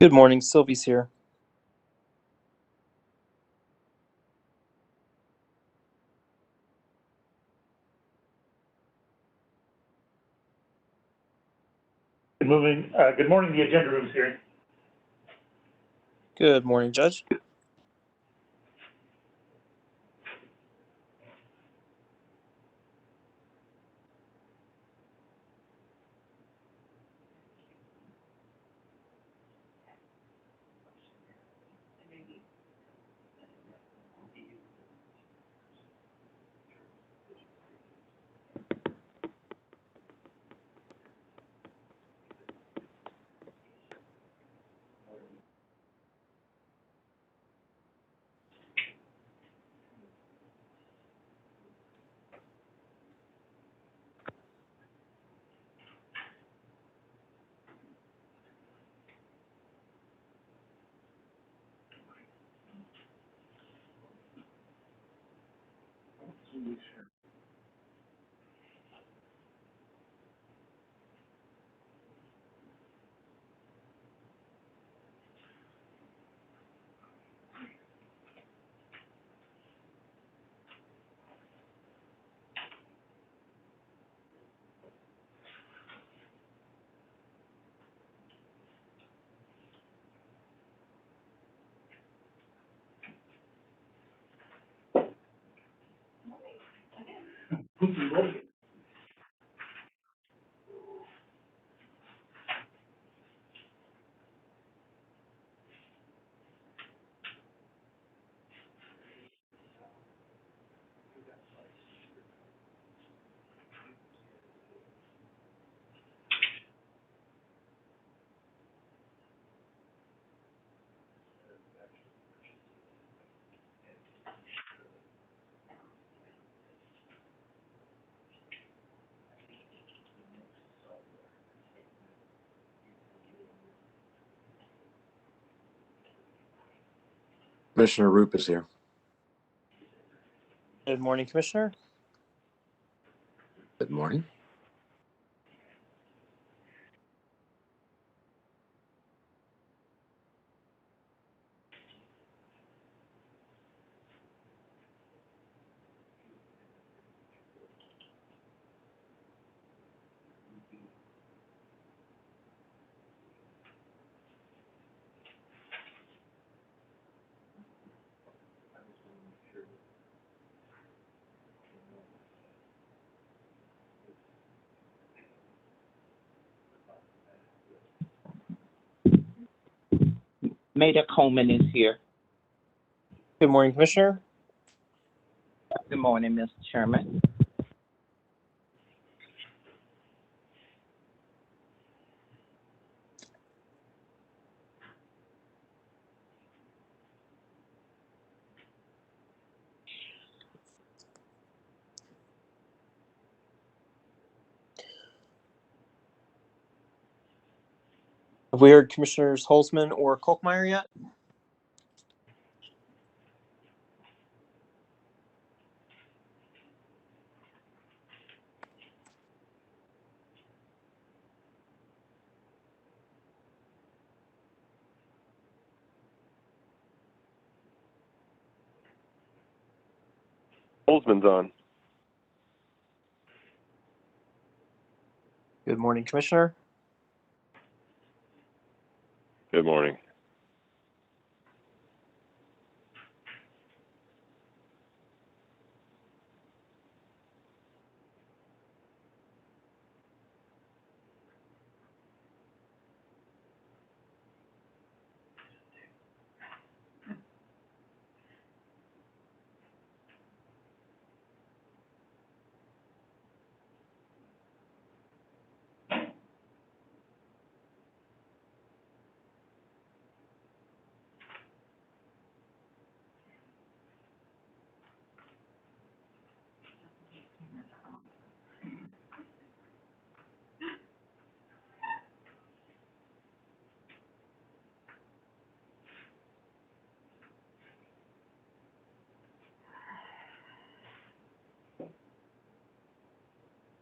Good morning, Sylvie's here. Good morning, the agenda room's here. Good morning, Judge. Commissioner Roop is here. Good morning, Commissioner. Good morning. Maida Coleman is here. Good morning, Commissioner. Good morning, Mr. Chairman. Have we heard Commissioners Holzman or Kolkmeyer yet? Holzman's on. Good morning, Commissioner. Good morning.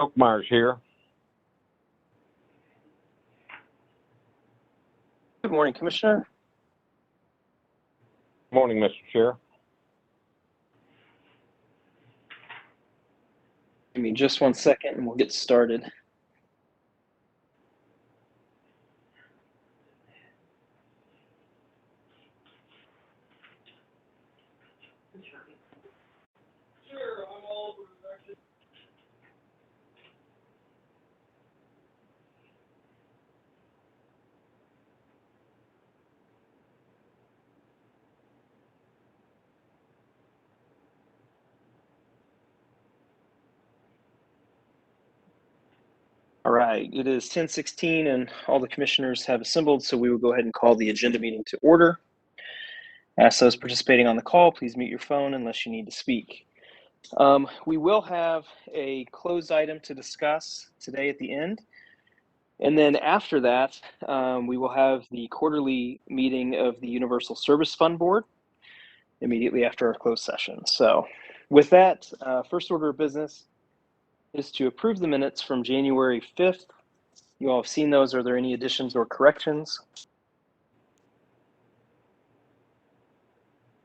Oakmeyer's here. Good morning, Commissioner. Morning, Mr. Chair. Give me just 1 second and we'll get started. All right, it is 10:16 and all the commissioners have assembled, so we will go ahead and call the agenda meeting to order. Ask those participating on the call, please mute your phone unless you need to speak. We will have a closed item to discuss today at the end. And then after that, we will have the quarterly meeting of the Universal Service Fund Board immediately after our closed session. So with that, first order of business is to approve the minutes from January 5th. You all have seen those. Are there any additions or corrections?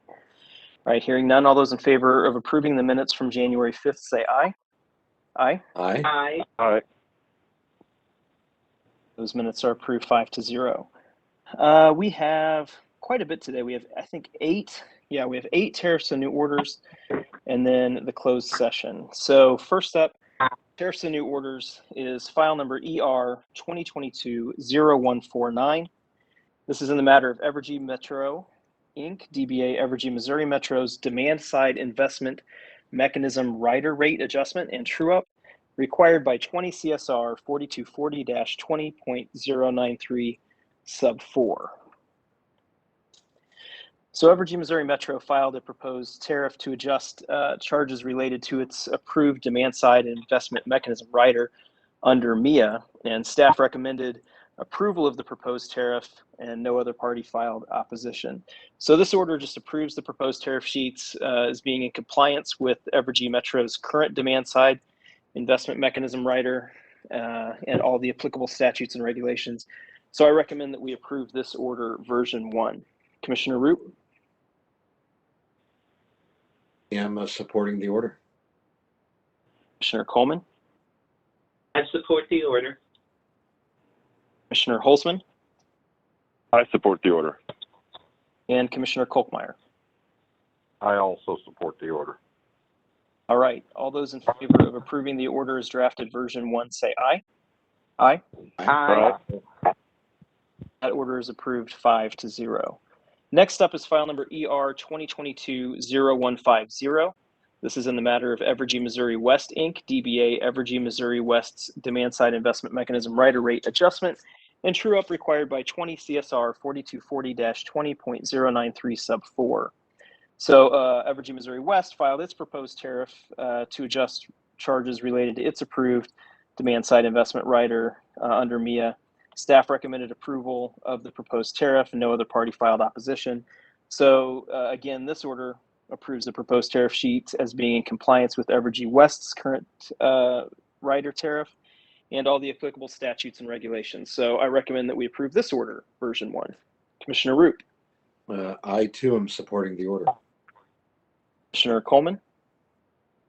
All right, hearing none, all those in favor of approving the minutes from January 5th, say aye. Aye. Aye. Aye. Aye. Those minutes are approved 5-0. We have quite a bit today. We have, I think, we have 8 tariffs and new orders, and then the closed session. So first up, tariffs and new orders is file number ER 2022-0149. This is in the matter of Evergy Metro, Inc., DBA Evergy Missouri Metro's demand-side investment mechanism rider rate adjustment and true-up required by 20 CSR 4240-20.093 sub 4. So Evergy Missouri Metro filed a proposed tariff to adjust charges related to its approved demand-side investment mechanism rider under MIA, and staff recommended approval of the proposed tariff and no other party filed opposition. So this order just approves the proposed tariff sheets as being in compliance with Evergy Metro's current demand-side investment mechanism rider and all the applicable statutes and regulations. So I recommend that we approve this order version 1. Commissioner Root? I'm supporting the order. Commissioner Coleman? I support the order. Commissioner Holzman? I support the order. And Commissioner Kolkmeyer? I also support the order. All right, all those in favor of approving the order as drafted version 1, say aye. Aye. Aye. That order is approved 5-0. Next up is file number ER 2022-0150. This is in the matter of Evergy Missouri West, Inc., DBA Evergy Missouri West's demand-side investment mechanism rider rate adjustment and true-up required by 20 CSR 4240-20.093 sub 4. So Evergy Missouri West filed its proposed tariff to adjust charges related to its approved demand-side investment rider under MIA. Staff recommended approval of the proposed tariff and no other party filed opposition. So again, this order approves the proposed tariff sheet as being in compliance with Evergy West's current rider tariff and all the applicable statutes and regulations. So I recommend that we approve this order, version 1. Commissioner Root? I too am supporting the order. Commissioner Coleman?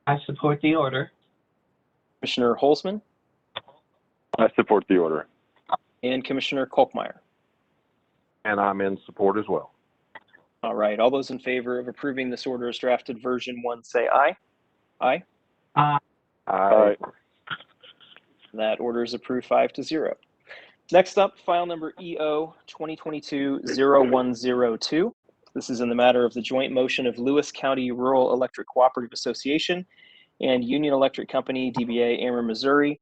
I support the order. Commissioner Holzman? I support the order. And Commissioner Kolkmeyer? And I'm in support as well. All right, all those in favor of approving this order as drafted version 1, say aye. Aye. Aye. That order is approved 5-0. Next up, file number EO 2022-0102. This is in the matter of the joint motion of Lewis County Rural Electric Cooperative Association and Union Electric Company, DBA Ameren, Missouri,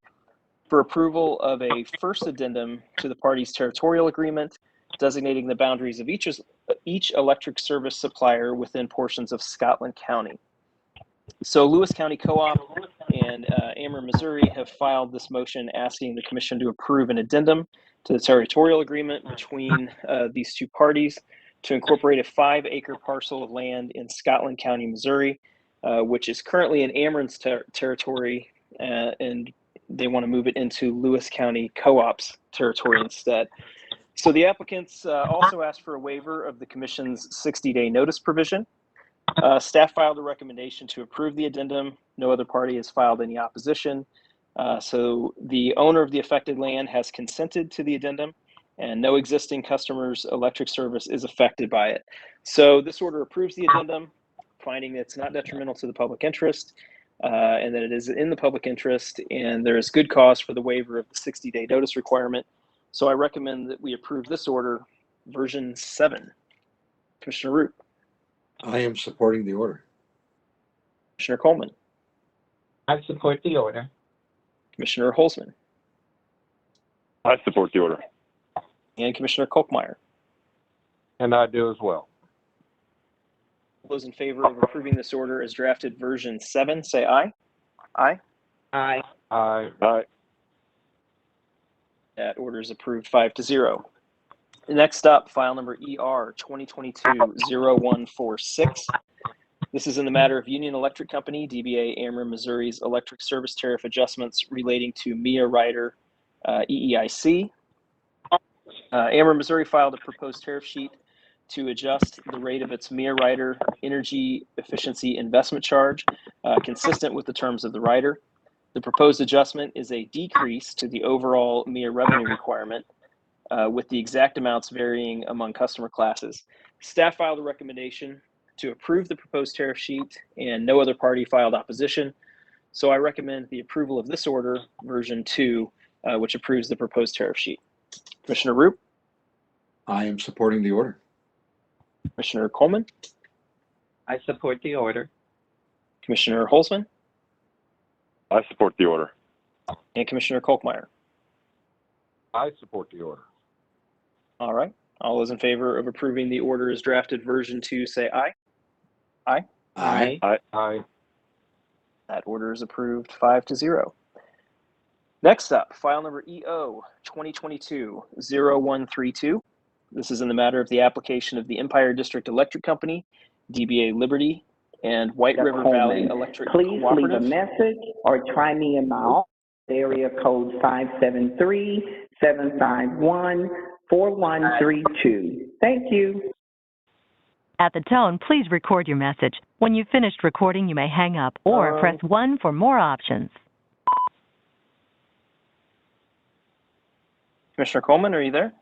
for approval of a first addendum to the parties' territorial agreement, designating the boundaries of each electric service supplier within portions of Scotland County. So Lewis County Co-op and Ameren, Missouri have filed this motion asking the commission to approve an addendum to the territorial agreement between these two parties to incorporate a 5-acre parcel of land in Scotland County, Missouri, which is currently in Ameren's territory, and they want to move it into Lewis County Co-op's territory instead. So the applicants also asked for a waiver of the commission's 60-day notice provision. Staff filed a recommendation to approve the addendum. No other party has filed any opposition. So the owner of the affected land has consented to the addendum, and no existing customer's electric service is affected by it. So this order approves the addendum, finding that it's not detrimental to the public interest, and that it is in the public interest, and there is good cause for the waiver of the 60-day notice requirement. So I recommend that we approve this order, version 7. Commissioner Root, I am supporting the order. Commissioner Coleman, I support the order. Commissioner Holzman, I support the order. and Commissioner Kolkmeyer. And I do as well. All those in favor of approving this order as drafted, version 7, say aye. Aye. Aye. Aye. That order is approved 5-0. Next up, file number ER 2022-0146. This is in the matter of Union Electric Company, DBA Ameren Missouri's electric service tariff adjustments relating to MIA Rider EEIC. Ameren Missouri filed a proposed tariff sheet to adjust the rate of its MIA Rider energy efficiency investment charge consistent with the terms of the rider. The proposed adjustment is a decrease to the overall MIA revenue requirement, with the exact amounts varying among customer classes. Staff filed a recommendation to approve the proposed tariff sheet, and no other party filed opposition. So I recommend the approval of this order, version 2, which approves the proposed tariff sheet. Commissioner Root, I am supporting the order. Commissioner Coleman, I support the order. Commissioner Holzman, I support the order. and Commissioner Kolkmeyer. I support the order. All right. All those in favor of approving the order as drafted, version 2, say aye. Aye. Aye. That order is approved 5-0. Next up, file number EO 2022-0132. This is in the matter of the application of the Empire District Electric Company, DBA Liberty, and White River Valley Electric Please leave a Cooperative. message or try me in my office, area code 573-751-4132. Thank you. At the tone, please record your message. When you've finished recording, you may hang up or press 1 for more options. Commissioner Coleman, are you there?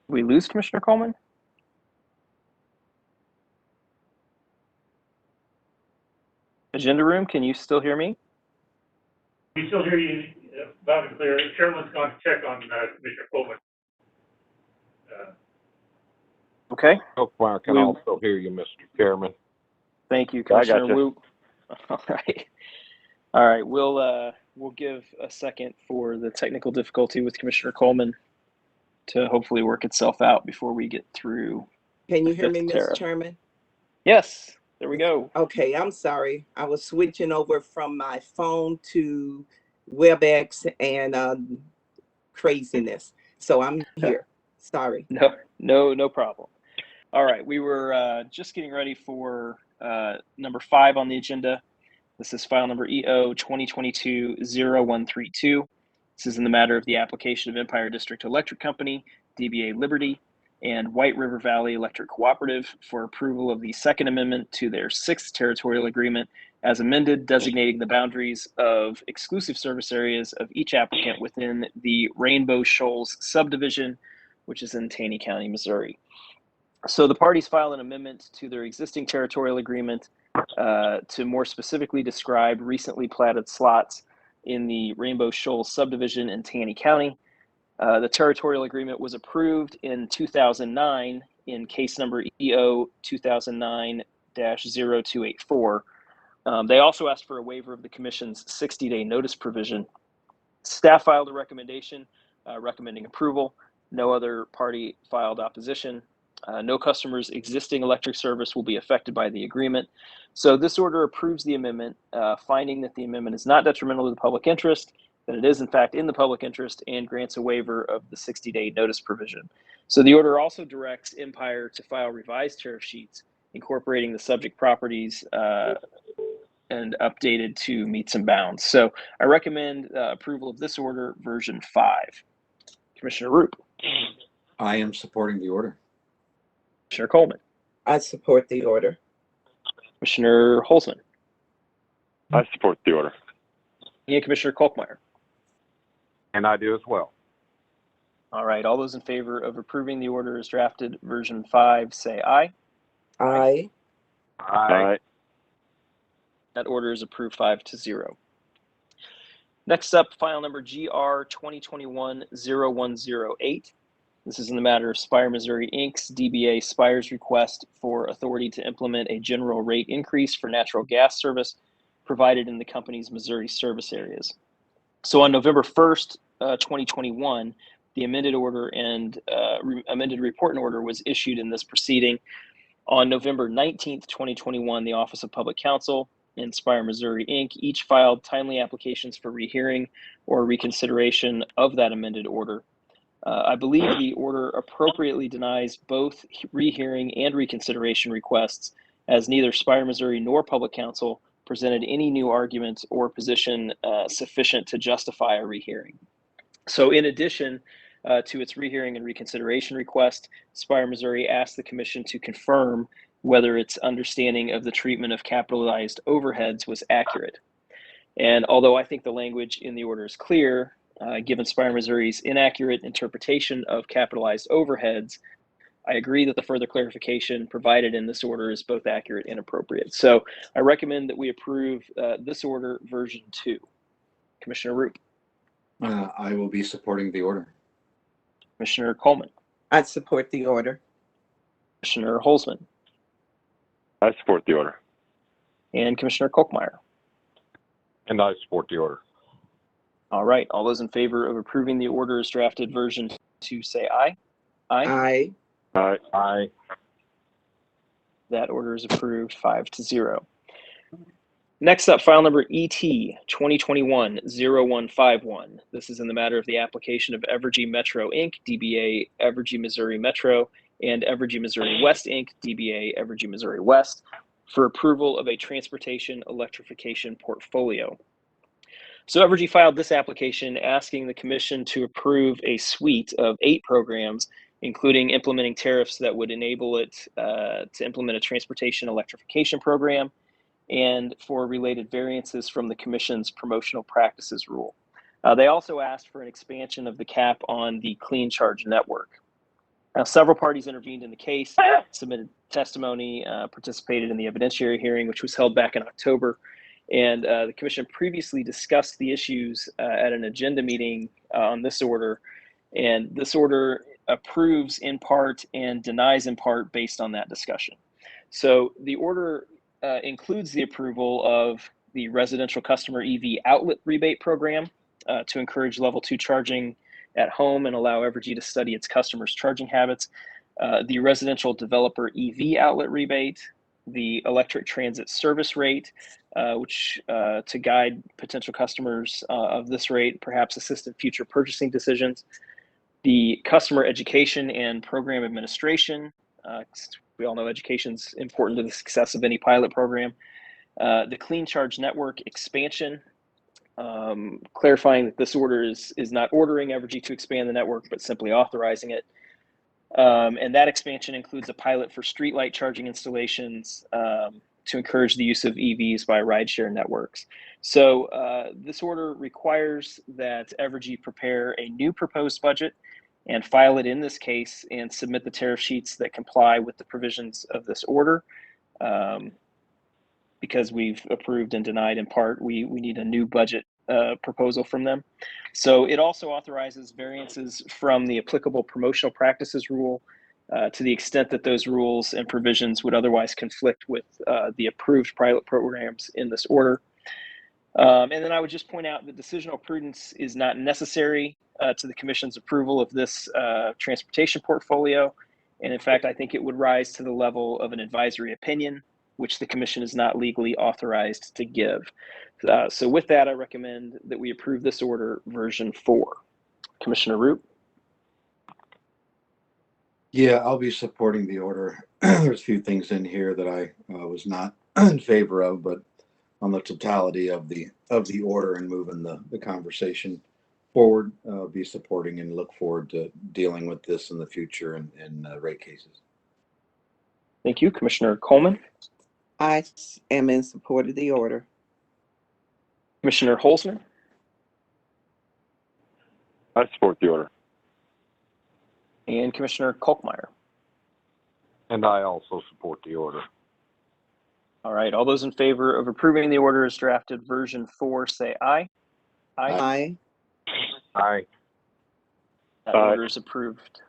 We lose Commissioner Coleman? Agenda room, can you still hear me? We still hear you loud and clear. Chairman's going to check on Commissioner Coleman. Okay, Kolkmeyer can We- also hear you, Mr. Chairman. thank you, I got Commissioner you. Wu. All right, we'll give a second for the technical difficulty with Commissioner Coleman to hopefully work itself out before we get through. Can you hear me, Fifth Mr. tariff. Chairman? Yes, there we go. Okay, I'm sorry. I was switching over from my phone to WebEx and craziness. So I'm here. Sorry. No problem. All right, we were just getting ready for number 5 on the agenda. This is file number EO 2022-0132. This is in the matter of the application of Empire District Electric Company, DBA Liberty, and White River Valley Electric Cooperative for approval of the Second Amendment to their 6th territorial agreement as amended, designating the boundaries of exclusive service areas of each applicant within the Rainbow Shoals subdivision, which is in Taney County, Missouri. So the parties filed an amendment to their existing territorial agreement to more specifically describe recently platted slots in the Rainbow Shoals subdivision in Taney County. The territorial agreement was approved in 2009 in case number EO 2009-0284. They also asked for a waiver of the Commission's 60-day notice provision. Staff filed a recommendation recommending approval. No other party filed opposition. No customer's existing electric service will be affected by the agreement. So this order approves the amendment, finding that the amendment is not detrimental to the public interest, that it is in fact in the public interest, and grants a waiver of the 60-day notice provision. So the order also directs Empire to file revised tariff sheets incorporating the subject properties and updated to meets and bounds. So I recommend approval of this order, version 5. Commissioner Roop, I am supporting the order. Commissioner Coleman, I support the order. Commissioner Holzman, I support the order. and Commissioner Kolkmeyer. And I do as well. All right, all those in favor of approving the order as drafted, version 5, say aye. Aye. Aye. That order is approved 5-0. Next up, file number GR 2021-0108. This is in the matter of Spire Missouri Inc.'s DBA Spire's request for authority to implement a general rate increase for natural gas service provided in the company's Missouri service areas. So on November 1st, 2021, the amended order and amended report and order was issued in this proceeding. On November 19th, 2021, the Office of Public Counsel and Spire Missouri Inc. each filed timely applications for rehearing or reconsideration of that amended order. I believe the order appropriately denies both rehearing and reconsideration requests, as neither Spire Missouri nor Public Counsel presented any new arguments or position sufficient to justify a rehearing. So in addition to its rehearing and reconsideration request, Spire Missouri asked the Commission to confirm whether its understanding of the treatment of capitalized overheads was accurate. And although I think the language in the order is clear, given Spire Missouri's inaccurate interpretation of capitalized overheads, I agree that the further clarification provided in this order is both accurate and appropriate. So I recommend that we approve this order, version 2. Commissioner Roop, I will be supporting the order. Commissioner Coleman, I support the order. Commissioner Holzman, I support the order. and Commissioner Kolkmeyer. And I support the order. All right, all those in favor of approving the order as drafted, version 2, say aye. Aye. Aye. Aye. That order is approved 5-0. Next up, file number ET 2021-0151. This is in the matter of the application of Evergy Metro Inc., DBA Evergy Missouri Metro, and Evergy Missouri West Inc., DBA Evergy Missouri West, for approval of a transportation electrification portfolio. So Evergy filed this application asking the Commission to approve a suite of 8 programs, including implementing tariffs that would enable it to implement a transportation electrification program, and for related variances from the Commission's promotional practices rule. They also asked for an expansion of the cap on the clean charge network. Now, several parties intervened in the case, submitted testimony, participated in the evidentiary hearing, which was held back in October. And the Commission previously discussed the issues at an agenda meeting on this order. And this order approves in part and denies in part based on that discussion. So the order includes the approval of the residential customer EV outlet rebate program to encourage level 2 charging at home and allow Evergy to study its customers' charging habits, the residential developer EV outlet rebate, the electric transit service rate, which to guide potential customers of this rate, perhaps assist in future purchasing decisions, the customer education and program administration. We all know education's important to the success of any pilot program. The Clean Charge Network expansion, clarifying that this order is not ordering Evergy to expand the network, but simply authorizing it. And that expansion includes a pilot for streetlight charging installations to encourage the use of EVs by rideshare networks. So this order requires that Evergy prepare a new proposed budget and file it in this case and submit the tariff sheets that comply with the provisions of this order. Because we've approved and denied in part, we need a new budget proposal from them. So it also authorizes variances from the applicable promotional practices rule to the extent that those rules and provisions would otherwise conflict with the approved pilot programs in this order. And then I would just point out that decisional prudence is not necessary to the Commission's approval of this transportation portfolio. And in fact, I think it would rise to the level of an advisory opinion, which the Commission is not legally authorized to give. So with that, I recommend that we approve this order, version 4. Commissioner Roop? Yeah, I'll be supporting the order. There's a few things in here that I was not in favor of, but the totality of the order and moving the conversation forward. Be supporting and look forward to dealing with this in the future in rate cases. Thank you. Commissioner Coleman, I am in support of the order. Commissioner Holzman, I support the order. and Commissioner Kolkmeyer. And I also support the order. All right. All those in favor of approving the order as drafted version 4, say aye. Aye. Aye. That Aye. order is approved.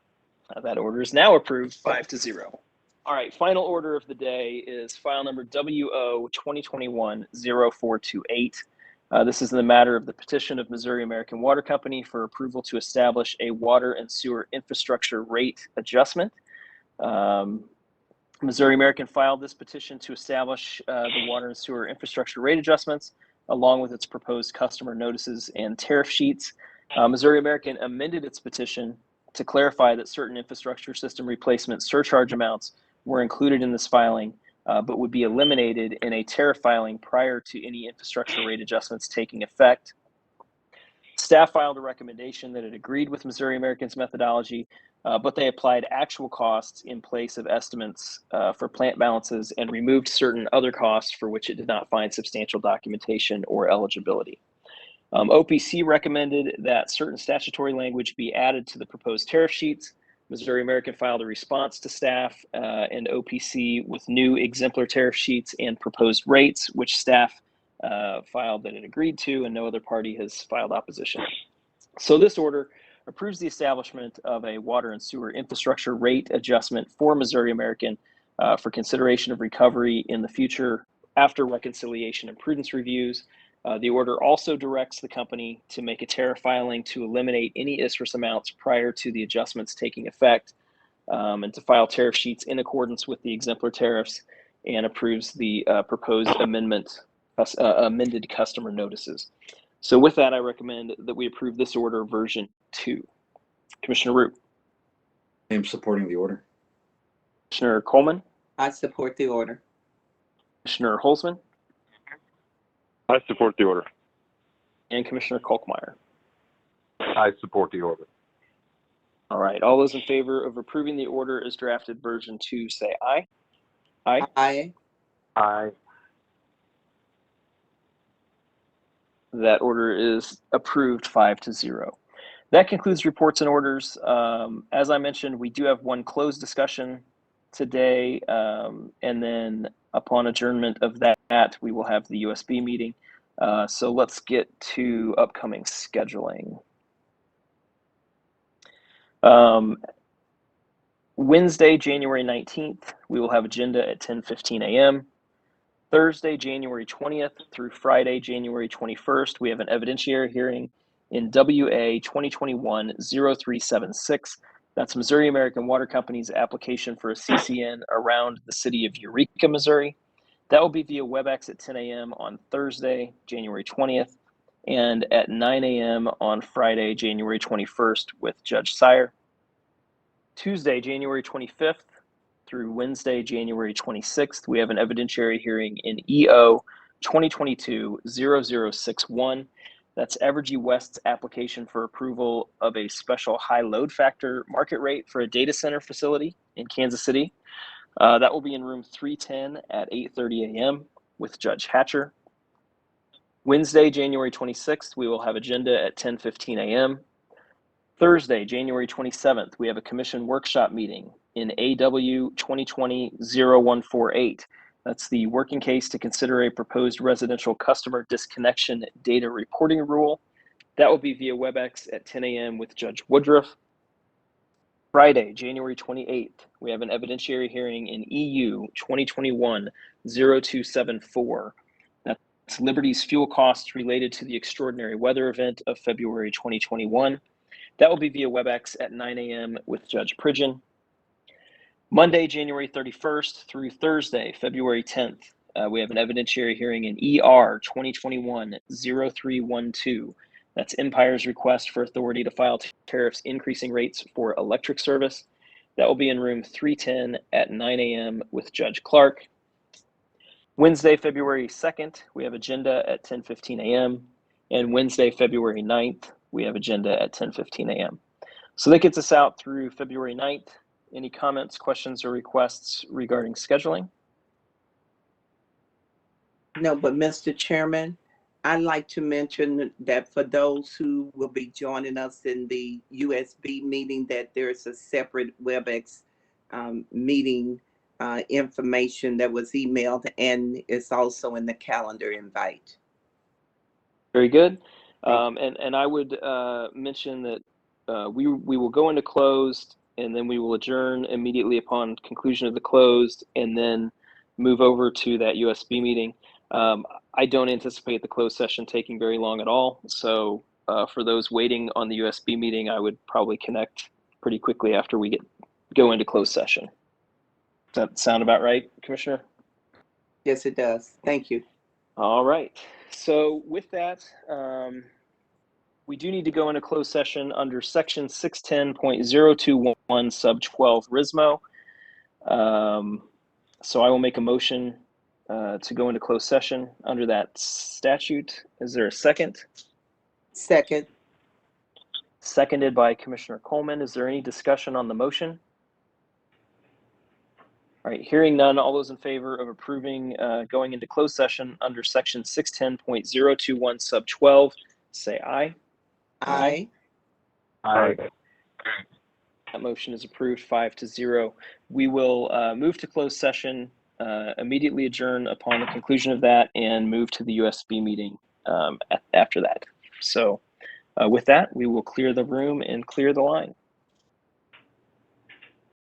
That order is now approved 5-0. All right. Final order of the day is file number WO 2021-0428. This is in the matter of the petition of Missouri American Water Company for approval to establish a water and sewer infrastructure rate adjustment. Missouri American filed this petition to establish the water and sewer infrastructure rate adjustments, along with its proposed customer notices and tariff sheets. Missouri American amended its petition to clarify that certain infrastructure system replacement surcharge amounts were included in this filing, but would be eliminated in a tariff filing prior to any infrastructure rate adjustments taking effect. Staff filed a recommendation that it agreed with Missouri American's methodology, but they applied actual costs in place of estimates for plant balances and removed certain other costs for which it did not find substantial documentation or eligibility. OPC recommended that certain statutory language be added to the proposed tariff sheets. Missouri American filed a response to staff and OPC with new exemplar tariff sheets and proposed rates, which staff filed that it agreed to, and no other party has filed opposition. So this order approves the establishment of a water and sewer infrastructure rate adjustment for Missouri American for consideration of recovery in the future after reconciliation and prudence reviews. The order also directs the company to make a tariff filing to eliminate any ISRIS amounts prior to the adjustments taking effect, and to file tariff sheets in accordance with the exemplar tariffs, and approves the proposed amended customer notices. So with that, I recommend that we approve this order version 2. Commissioner Root, I am supporting the order. Commissioner Coleman, I support the order. Commissioner Holzman, I support the order. and Commissioner Kolkmeyer. I support the order. All right, all those in favor of approving the order as drafted version 2, say aye. Aye. Aye. Aye. That order is approved 5-0. That concludes reports and orders. As I mentioned, we do have one closed discussion today, and then upon adjournment of that, we will have the USB meeting. So let's get to upcoming scheduling. Wednesday, January 19th, we will have agenda at 10:15 a.m. Thursday, January 20th through Friday, January 21st, we have an evidentiary hearing in WA 2021-0376. That's Missouri American Water Company's application for a CCN around the city of Eureka, Missouri. That will be via WebEx at 10 a.m. on Thursday, January 20th, and at 9 a.m. on Friday, January 21st with Judge Sire. Tuesday, January 25th through Wednesday, January 26th, we have an evidentiary hearing in EO 2022-0061. That's Evergy West's application for approval of a special high load factor market rate for a data center facility in Kansas City. That will be in room 310 at 8:30 a.m. with Judge Hatcher. Wednesday, January 26th, we will have agenda at 10:15 a.m. Thursday, January 27th, we have a commission workshop meeting in AW 2020-0148. That's the working case to consider a proposed residential customer disconnection data reporting rule. That will be via WebEx at 10 a.m. with Judge Woodruff. Friday, January 28th, we have an evidentiary hearing in EU 2021-0274. That's Liberty's fuel costs related to the extraordinary weather event of February 2021. That will be via WebEx at 9 a.m. with Judge Pridgeon. Monday, January 31st through Thursday, February 10th, we have an evidentiary hearing in ER 2021-0312. That's Empire's request for authority to file tariffs increasing rates for electric service. That will be in room 310 at 9 a.m. with Judge Clark. Wednesday, February 2nd, we have agenda at 10:15 a.m. And Wednesday, February 9th, we have agenda at 10:15 a.m. So that gets us out through February 9th. Any comments, questions, or requests regarding scheduling? No, but Mr. Chairman, I'd like to mention that for those who will be joining us in the USB meeting, that there's a separate WebEx meeting information that was emailed, and it's also in the calendar invite. Very good. And I would mention that we will go into closed, and then we will adjourn immediately upon conclusion of the closed, and then move over to that USB meeting. I don't anticipate the closed session taking very long at all. So for those waiting on the USB meeting, I would probably connect pretty quickly after we go into closed session. Does that sound about right, Commissioner? Yes, it does. Thank you. All right. So with that, we do need to go into closed session under section 610.021 sub 12 RISMO. So I will make a motion to go into closed session under that statute. Is there a second? Second. Seconded by Commissioner Coleman. Is there any discussion on the motion? All right, hearing none, all those in favor of approving going into closed session under section 610.021 sub 12, say aye. Aye. Aye. That motion is approved 5-0. We will move to closed session, immediately adjourn upon the conclusion of that, and move to the USB meeting after that. So with that, we will clear the room and clear the line.